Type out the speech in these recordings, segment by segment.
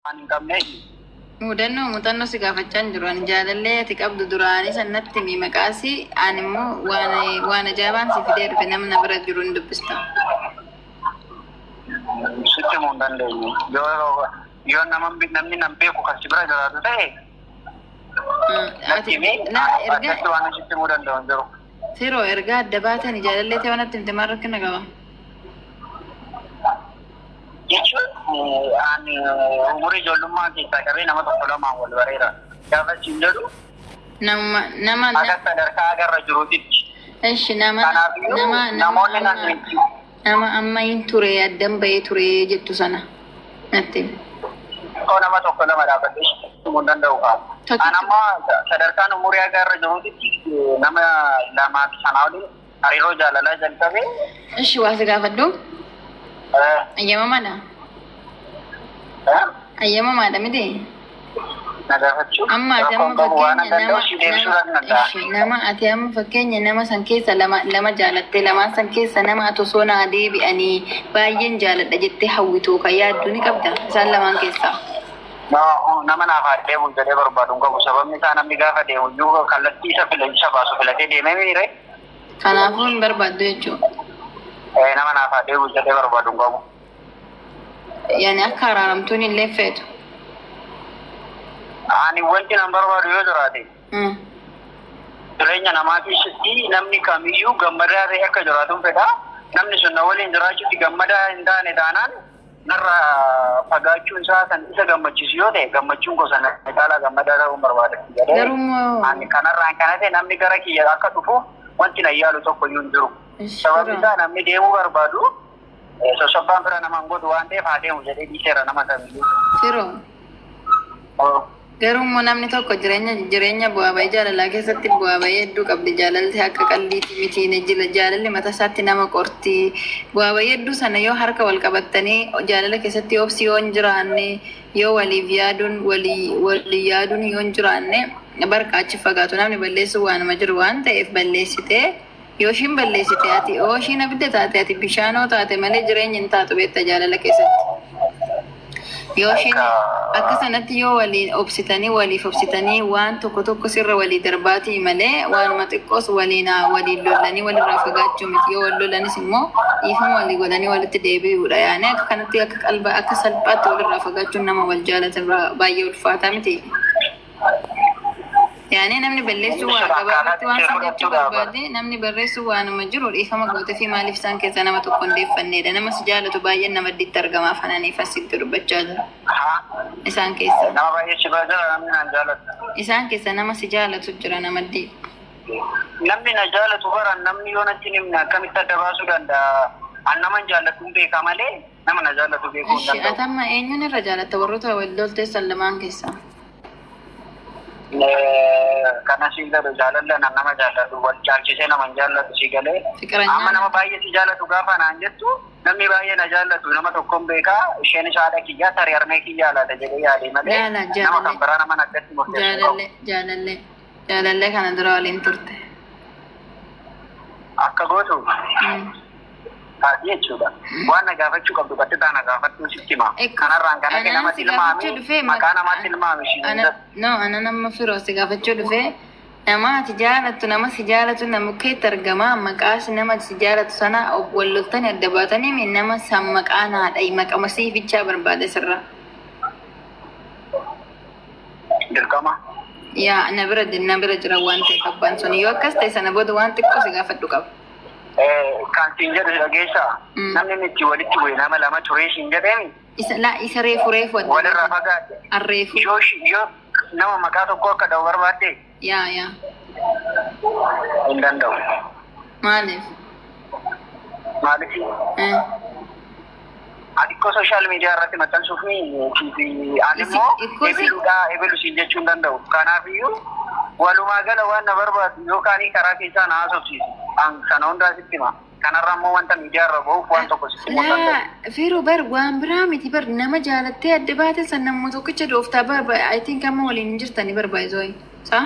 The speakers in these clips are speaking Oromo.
Ani qabne muuxannoo si gaafachaa jiru ani jaalallee ati qabdu duraanii sanatti mi maqaasi ani immoo waan ajaa'ibaan si fidee dhufe namna bira jiru hin dubbista. sitti mun dandeenyu yoo namni nam beeku kan si bira jiraatu ta'e addatti waan sitti muu danda'u jiru. Firoo ergaa adda baatanii jaalallee ta'e waan itti maal rakkina qaba? Jechuun ani umurii ijoollummaa keessaa qabee nama tokko lamaan wal bareera. Gaafa siin jedhu nama akka sadarkaa agarra jiruutitti. Eshi nama amma hin ture addan bahee ture jettu sana natti. Nama tokko lama dhaabbatee mun danda'u qaba. Ani amma sadarkaan umurii agarra jiruutitti nama lamaa fi sanaa waliin hariiroo jaalalaa jalqabee. Eshi waa si gaafadhu. Ayyamamaadha. Ayyamamaadha miti. Amma ati amma fakkeenya nama san keessa lama jaalattee lamaan san keessa nama ati osoo naa deebi'anii baay'een jaaladha jettee hawwituu kan yaaddu ni qabda isaan lamaan keessaa. Nama naaf deemu jedhee barbaadu qabu sababni isaa namni gaafa deemu iyyuu kallattii isa baasu filatee deemee miire. Kanaafuu hin barbaaddu jechuudha. Nama naaf deemu jedhee barbaadu qabu. Yani akka araaramtuun illee feetu. Ani wanti nan barbaadu yoo jiraate. Jireenya namaa keessatti namni kamiyyuu gammadaa ta'e akka jiraatuun fedha. Namni sun na waliin jiraachuutti gammadaa hin taane taanaan narra fagaachuun isaa kan isa gammachiisu yoo ta'e gammachuun gosa caalaa gammadaa ta'uun barbaada. Ani kanarraan kana ta'e namni gara kiyya akka dhufu wanti na yaalu tokko iyyuu hin jiru. Sababni isaa namni deemuu barbaadu. Sosobbaan bira namaan godhu waan ta'eef haa deemu jedhee dhiiseera nama kamiyyuu. Firoo. Garuu immoo namni tokko jireenya bu'aa bahii jaalalaa keessatti bu'aa bahii hedduu qabdi. Jaalalli akka qalliitii miti jaalalli mataa isaatti nama qorti. Bu'aa bahii hedduu sana yoo harka wal qabattanii jaalala keessatti obsi yoo hin jiraanne yoo waliif yaaduun walii yaaduun yoo hin jiraanne barqa achi fagaatu namni balleessu waanuma jiru waan ta'eef balleessitee yoo ishiin balleessite ati yoo ishiin abidda taate ati bishaanoo taate malee jireenya hin taatu beekta jaalala keessatti. Yoo ishiin akka sanatti yoo waliin obsitanii waliif obsitanii waan tokko sirra walii darbaatii malee waanuma xiqqoos waliin lolanii walirraa fagaachuu miti. Yoo wal lolanis immoo dhiifama walii godhanii walitti deebi'uudha. Yaani akka kanatti akka salphaatti walirraa fagaachuun nama wal jaalatirraa baay'ee ulfaataa miti. Yani namni balleessuu waan qabaatti waan jechuu barbaade namni barreessuu waanuma jiru dhiifama gootee fi maaliif isaan keessa nama tokko hundeeffannedha. Nama si jaalatu baay'een nama additti argamaa fananiif asitti dubbachaa jira. Isaan keessa. Nama baay'ee si baajara namni naan jaalatu. Isaan keessa nama si jaalatu jira nama addi. Namni na jaalatu bara namni yoo natti himne akkamitti adda baasuu danda'a? An naman jaalatu beekaa malee nama na jaalatu beekuu hin danda'u. Atamma eenyuun irra jaalatta warroota wal lolteessan lamaan keessaa? Kana si galu jaalallee nama jaallatu wal caalchisee nama hin jaallatu si galee amma nama baay'ee si jaallatu gaafa naan jettu namni baay'ee na jaallatu nama tokkoon beekaa isheen isaa haadha kiyyaa tarii harmee kiyyaa laata jedhee yaadee malee nama kan biraa nama addatti murteessu jaalallee kana dura waliin turte akka gootu taati jechuudha. Waan na gaafachuu qabdu batte taana gaafattuu sitti hima. Kanarraan kana kee namatti ilmaami maqaa namatti ilmaami ishiin. Ana nama firoo si gaafachuu dhufee nama ati jaalattu nama si jaalatu nama keetti argamaa maqaas nama si jaalatu sana wal loltanii adda baatanii nama san maqaa naadha maqama siifichaa barbaade sirra. Dirqama. Yaa na bira jira waan ta'eef abbaan sun yoo akkas ta'e sana booda waan xiqqoo si gaafadhu qaba. Kan siin jedhu dhageessaa namni itti walitti bu'e nama lama turee siin jedheen. Isa reefu walirraa fagaate. Arreefu. Yoo nama maqaa tokko akka dha'u barbaadde. Yaa. Hin danda'u. Maaliif? Ati ikkoo sooshaal miidiyaa irratti maxxansuuf ani immoo eebelu siin jechuu hin danda'u. Kanaafiyyuu walumaa gala waan na barbaadu yookaan karaa keessaa na haasofsiisu. Sana hundaa sitti hima. Kanarraa immoo wanta miidiyaa irra bahuuf waan tokko sitti mul'ata. Firoo bar waan biraa miti bar nama jaalattee adda baate san nama tokkicha dooftaa I think amma waliin hin jirtanii barbaayisoo saa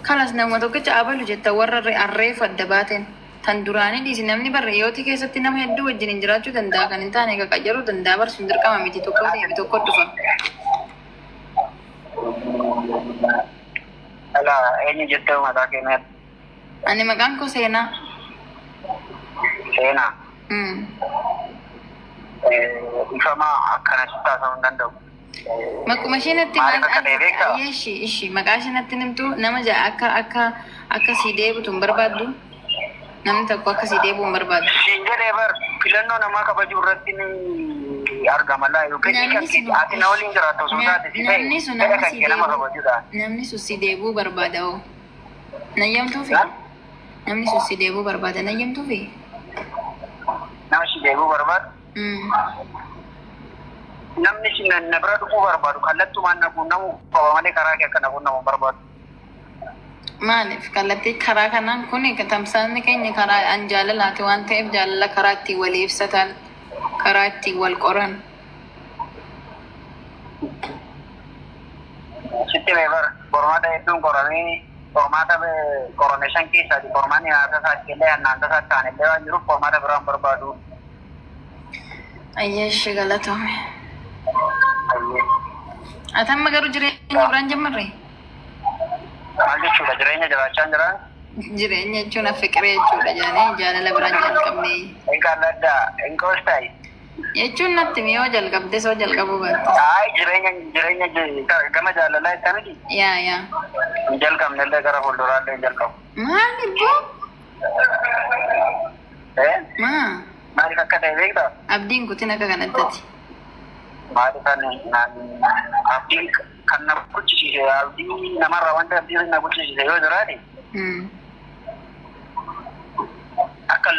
kalas nama tokkicha abalu jetta warra arreefu adda baateen tan duraanii dhiisi namni barreeyyooti keessatti nama hedduu wajjin hin jiraachuu danda'a kan hin taane qaqqajaruu danda'a barsuun dirqama miti tokko dhufa. eenyu jettee mataa keenyaa? Ani maqaan koo Seenaa. Seenaa. Hmm. Ifamaa akkanatti taasisuu hin danda'u. Maquma isheenitti Maaliif akka ta'e beektaa? ishii maqaa isheenatti nimtu nama akka sii deebitu hin barbaaddu. Namni tokko akka sii deebi'u hin barbaaddu. Siin jedhee bar filannoo namaa kabajuu irratti ni argama laa yookiin ati na waliin jiraattu osoo taate si ta'e fedha kan kee nama kabajuudha. Namni sun si deebi'uu barbaada hoo? Nayyamtuufi? Namni sun si deebi'uu barbaada nayyamtuufi? Nama si deebi'uu barbaadu? Namni si na bira dhufuu barbaadu kallattumaan na quunnamu qaba malee karaa kee akka na quunnamu barbaadu. Maaliif kallattii karaa kanaan kun tamsaasni keenya karaa an jaalalaati waan ta'eef jaalala karaa ittiin walii ibsatan karaa ittiin wal qoran. Sitti beebar qormaata hedduun qoramee qormaata qorame shan keessaati qormaanni nyaata isaatti illee annaanta isaatti ta'an illee waan jiruuf qormaata biraan barbaadu. Ayyeeshi galatoomi. Ati amma garuu jireenya biraan jammarre? Maal jechuudha jireenya jiraachaa hin jiraan? Jireenya jechuun fiqiree jechuudha jaanii jaalala biraan jalqabne. Eegaalladda enkoostayi. Jechuun natti miyoo jalqabde soo jalqabuu baatte. Jireenya gama jaalalaa itti miti? Yaa. Hin jalqabne illee gara fuulduraallee hin jalqabu. Maal ibboo? Maaliif akka ta'e beektaa? Abdiin kutin akka kanattati. Maaliif abdii kan na kuchisiise abdii namarraa wanta abdii na kuchisiise yoo jiraate akka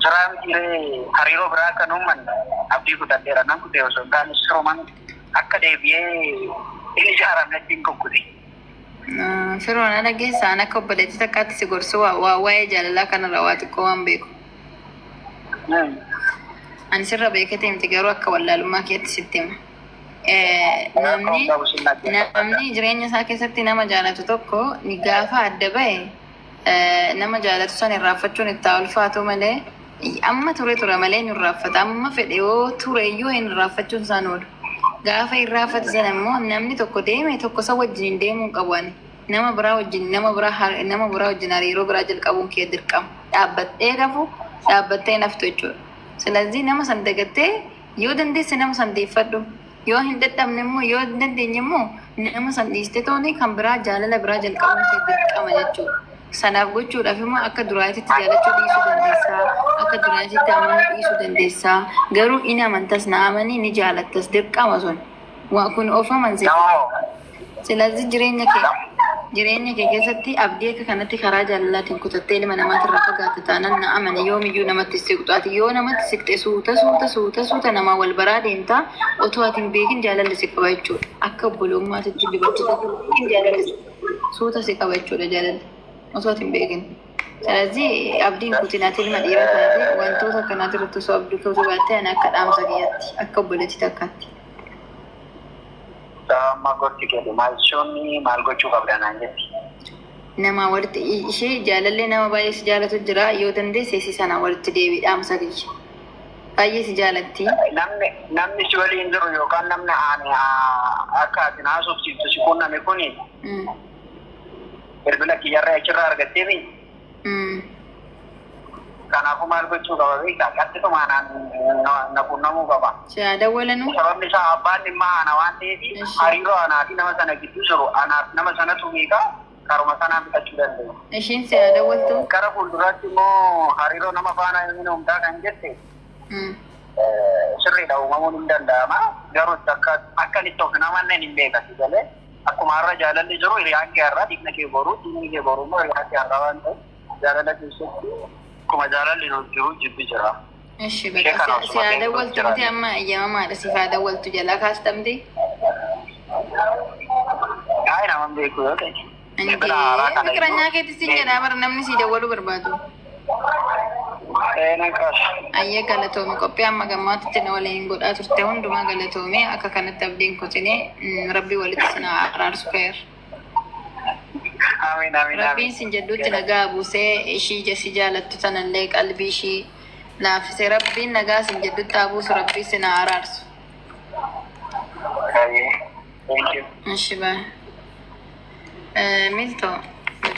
jiraa mitiree hariiroo biraa akka nuummanne abdii kutadheera nan kutee osoo hin taane siruman akka deebi'ee inni ijaaramnetti hin kukkute. Firoon ala geessaan akka obboleettii takkaatti si gorsu waa'ee jaalalaa kanarra waa xiqqoo waan beeku. Ani sirra beekatee miti garuu akka wallaalummaa keetti sitti hima. Namni jireenya isaa keessatti nama jaalatu tokko ni gaafa adda ba'e nama jaalatu san irraaffachuun itti ulfaatu malee amma ture malee ni irraaffata. Amma fedhe yoo ture iyyuu hin irraaffachuun isaan oolu. Gaafa irraaffatu sana immoo namni tokko deeme tokko isa wajjin deemuu hin qabu. Nama biraa wajjin hariiroo biraa jalqabuun kee dirqama. Dhaabbattee rafu dhaabbattee naftu jechuudha. Silazii nama san dagattee yoo dandeesse nama san deeffadhu. Yoo hin dadhabne immoo yoo dandeenye immoo nama san dhiiste tooni kan biraa jaalala biraa jalqabuun kee dirqama jechuudha. Sanaaf gochuudhaaf immoo akka duraatitti jaalachuu dhiisuu dandeessaa. Akka duraatitti amanuu dhiisuu dandeessaa. Garuu inni amantas na amanii ni jaalattas dirqama sun. Waa kun of amansiisa. Silazii jireenya kee keessatti abdii akka kanatti karaa jaalalaatiin kutattee ilma namaatirraa fagaate taanaan na amane yoomiyyuu namatti siqxu. Ati yoo namatti siqxe suuta namaa wal baraa deemtaa otoo ati hin beekin jaalalli si qaba jechuudha. Akka obbolummaatitti dubartoota hin jaalalli suuta si qaba jechuudha jaalalli otoo ati hin beekin. Silazii abdiin kutinaati ilma dhiiraa taate wantoota akkanaati irratti osoo abdii kutuu baattee ani akka dhaamsa kiyyaatti akka obboleettii takkaatti. Amma gotti keetu maal gochuu qabda naan jetti. Nama walitti ishee jaalallee nama baay'ee si jaalatu jira yoo dandeesse si sana walitti deebii dhaamsa kiyya. Baay'ee si jaalatti. Namni si waliin jiru yookaan namni akka ati naasofsiiftu si quunname kuni bilbila kiyyarraa achirraa argatteemi. Kanaafuu maal gochuu qaba beektaa qaxxitumaan na quunnamuu qaba. Siyaa dawwalanuu. Sababni isaa abbaan dhimma ana waan ta'eef hariiroo anaa fi nama sana gidduu jiru anaaf nama sanatu beekaa karuma sanaan bitachuu danda'u. Ishiin siyaa dawwaltu. Gara fuulduraatti immoo hariiroo nama faana inni humdaa kan jette sirriidha uumamuun hin danda'ama. Garuu akka itti of namanne hin beekatu galee akkuma har'a jaalalli jiru hiriyaan kee har'a dhiigna kee boruu dhiigni kee boruu immoo hiriyaan kee har'a waan ta'eef jaalala keessatti akkuma jaalalli jiru jibbi jira. Ishi bakka siyaa dawwaltu miti amma eeyyamamaadha siifaa dawwaltu jalaa kaastamti. Naman beeku yoo ta'e. Fikiranyaa keetti siin jedhaa bara namni si dawwaluu barbaadu. Ayyee galatoome qophii amma gammaatitti na waliin godhaa turte hundumaa galatoome akka kanatti abdiin kutinee rabbii walitti sina araarsu ka'eera. Rabbiin sin jedhuutti nagaa buusee ishii jesi jaalattu sanallee qalbii ishii laafisee rabbiin nagaa sin jedhutti buusu rabbii sina araarsu. Ishi baa. Milto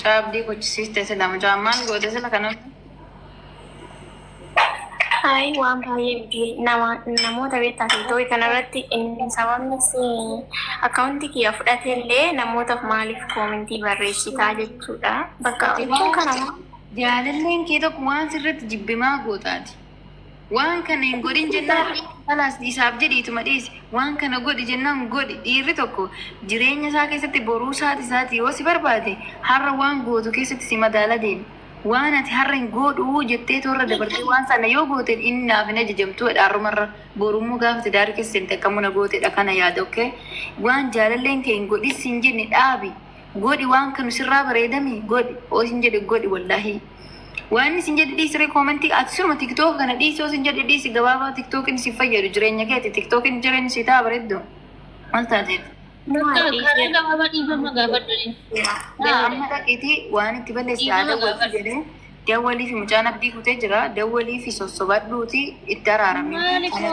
mucaa abdii kochisiiste sila mucaa maal goote sila kanatti. Hai waan baay'ee namoota beektaa TikTok kanarratti sababni akkaawuntii kiyya fudhate illee namootaaf maaliif koomentii barreessitaa jechuudha. Bakka jechuun kana jaalalleen kee tokko waan sirriitti jibbimaa gootaati. Waan kana hin godhin jennaan alaas isaaf jedhiituma dhiisi. Waan kana godhi jennaan godhi. Dhiirri tokko jireenya isaa keessatti boruu isaati yoo si barbaade har'a waan gootu keessatti si madaala deema. Waan ati har'a hin godhuu jettee toorra dabartee waan sana yoo goote inni naaf hin ajajamtu dhaarrumarra borummoo gaafa tidaarii keessa hin takkamuna gootedha kana yaada okkee. Waan jaalalleen kee hin godhis hin jenne dhaabi. Godhi waan kanu sirraa bareedami godhi. Oo hin jedhe godhi wallaahi. Waan isin jedhe dhiisiree koomentii ati sirma TikTok kana dhiisoo isin jedhe dhiisi gabaabaa TikTokin si fayyadu jireenya keeti TikTokin jireenya si ta'a bareeddu. Maal taateeti? Amma dhaqiitii waan itti balleessi dawwalii jedhee dawwalii fi mucaan abdii kutee jira dawwalii fi sossobadhuuti itti araarame. Kana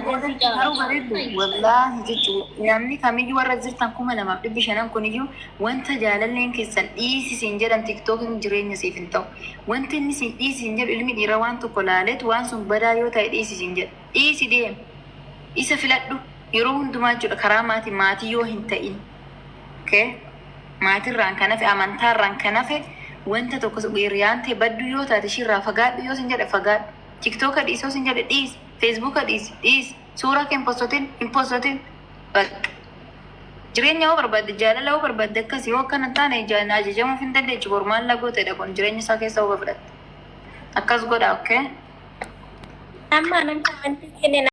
booda garuu bareeddu wallaahi jechuudha namni kamiyyuu warra jirtan 2500 kuniyyuu wanta jaalalleen keessan dhiisisiin jedhan TikTokin jireenya siif hin ta'u. Wanti inni siin dhiisisiin jedhu ilmi dhiira waan tokko laaleetu waan sun badaa yoo ta'e dhiisisiin jedha. Dhiisi deem isa filadhu. Yeroo hundumaa jechuudha karaa maatii yoo hin ta'in maatirraan kan hafe amantaarraan kan hafe wanta tokko hiriyaan ta'e baddu yoo taate ishirraa fagaadhu yoo sin jedhe fagaadhu TikToka dhiisi yoo sin jedhe dhiisi Feesbuuka dhiisi suuraa kee hin postotin jireenya yoo barbaadde jaalala yoo barbaadde akkasii yoo akkana taane ajajamuuf hin dandeechu bormaan lagootedha kun jireenya isaa keessa yoo fudhatte akkas godha. amma nan koomentii kenne